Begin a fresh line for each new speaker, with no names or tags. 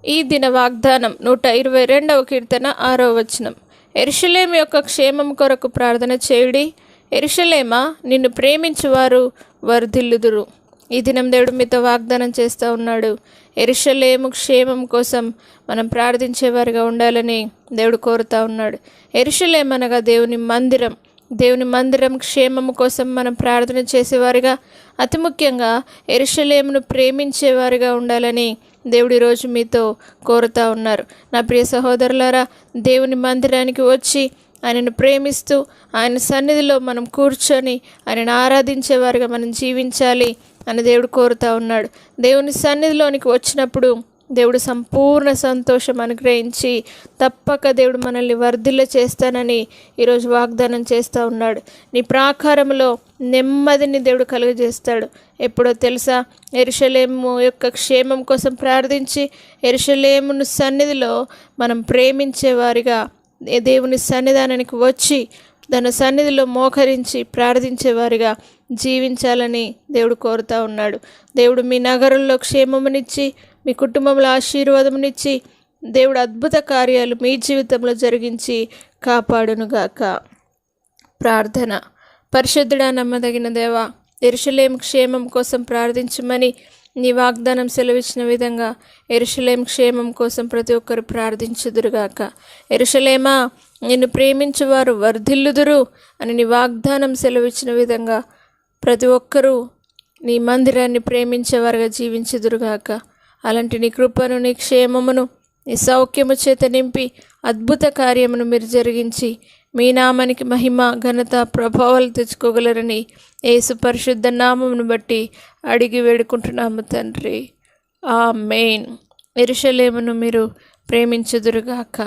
ఈ దిన వాగ్దానం 122వ కీర్తన 6వ వచనం. యెరూషలేము యొక్క క్షేమం కొరకు ప్రార్థన చేయుడి. యెరూషలేమా, నిన్ను ప్రేమించువారు వర్ధిల్లుదురు. ఈ దినం దేవుడు మీతో వాగ్దానం చేస్తూ ఉన్నాడు. యెరూషలేము క్షేమం కోసం మనం ప్రార్థించేవారిగా ఉండాలని దేవుడు కోరుతూ ఉన్నాడు. యెరూషలేము అనగా దేవుని మందిరం. దేవుని మందిరం క్షేమము కోసం మనం ప్రార్థన చేసేవారిగా, అతి ముఖ్యంగా యెరూషలేమును ప్రేమించేవారిగా ఉండాలని దేవుడు ఈరోజు మీతో కోరుతూ ఉన్నారు. నా ప్రియ సహోదరులారా, దేవుని మందిరానికి వచ్చి ఆయనను ప్రేమిస్తూ ఆయన సన్నిధిలో మనం కూర్చొని ఆయనను ఆరాధించేవారిగా మనం జీవించాలి అని దేవుడు కోరుతూ ఉన్నాడు. దేవుని సన్నిధిలోనికి వచ్చినప్పుడు దేవుడు సంపూర్ణ సంతోషం అనుగ్రహించి తప్పక దేవుడు మనల్ని వర్ధిల్ల చేస్తానని ఈరోజు వాగ్దానం చేస్తూ ఉన్నాడు. నీ ప్రాకారంలో నెమ్మదిని దేవుడు కలుగజేస్తాడు. ఎప్పుడో తెలుసా? యెరూషలేము యొక్క క్షేమం కోసం ప్రార్థించి యెరూషలేమును సన్నిధిలో మనం ప్రేమించేవారిగా దేవుని సన్నిధానానికి వచ్చి దాని సన్నిధిలో మోకరించి ప్రార్థించేవారిగా జీవించాలని దేవుడు కోరుతూ ఉన్నాడు. దేవుడు మీ నగరంలో క్షేమమునిచ్చి మీ కుటుంబంలో ఆశీర్వాదమునిచ్చి దేవుడు అద్భుత కార్యాలు మీ జీవితంలో జరిగించి కాపాడునుగాక. ప్రార్థన. పరిశుద్ధుడా, నమ్మదగిన దేవా, యెరూషలేము క్షేమం కోసం ప్రార్థించమని నీ వాగ్దానం సెలవిచ్చిన విధంగా యెరూషలేము క్షేమం కోసం ప్రతి ఒక్కరు ప్రార్థించుదురుగాక. యెరూషలేమా, నిన్ను ప్రేమించువారు వర్ధిల్లుదురు అని నీ వాగ్దానం సెలవిచ్చిన విధంగా ప్రతి ఒక్కరూ నీ మందిరాన్ని ప్రేమించేవారుగా జీవించుదురుగాక. అలాంటి నీ కృపను, నీ క్షేమమును, నీ సౌఖ్యము చేత నింపి అద్భుత కార్యమును మీరు జరిగించి మీ నామానికి మహిమ, ఘనత, ప్రభావాలు తెచ్చుకోగలరని యేసు పరిశుద్ధ నామమును బట్టి అడిగి వేడుకుంటున్నాము తండ్రి. ఆమేన్. యెరూషలేమును మీరు ప్రేమించుదురుగాక.